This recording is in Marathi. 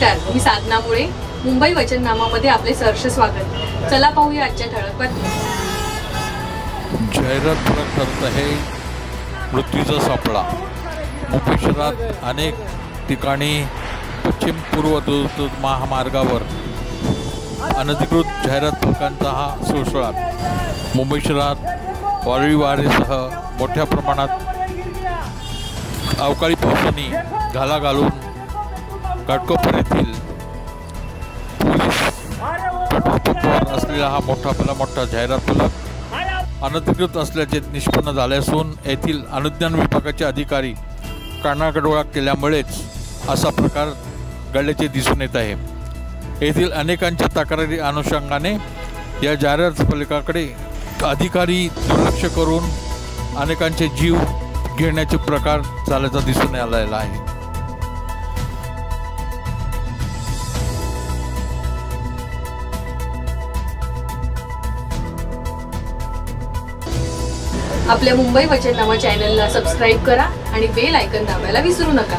नमस्कार, मी साधना मुळे. मुंबई वचननामामध्ये आपले सहर्ष स्वागत. चला पाहूया आजच्या ठळक बातम्या. जाहिरात फलक ठरत आहे मृत्यूचा सापळा. मुंबई शहरात अनेक ठिकाणी पश्चिम पूर्व द्रुत महामार्गावर अनधिकृत जाहिरात फलकांचा हा सुळसुळाट. मुंबई शहरात वादळी वाऱ्यासह मोठ्या प्रमाणात अवकाळी पावसाने घाला घालून घाटकोपर येथील पोलीस पेट्रोल पंपावर असलेला हा मोठा जाहिरात फलक अनधिकृत असल्याचे निष्पन्न झाले असून येथील अनुज्ञान विभागाचे अधिकारी कानाकडोळा केल्यामुळेच असा प्रकार घडल्याचे दिसून येत आहे. येथील अनेकांच्या तक्रारी अनुषंगाने या जाहिरात फलकाकडे अधिकारी दुर्लक्ष करून अनेकांचे जीव घेण्याचे प्रकार झाल्याचा दिसून आलेला आहे. आपल्या मुंबई वचननामा चॅनलला सबस्क्राईब करा आणि बेल आयकॉन दाबायला विसरू नका.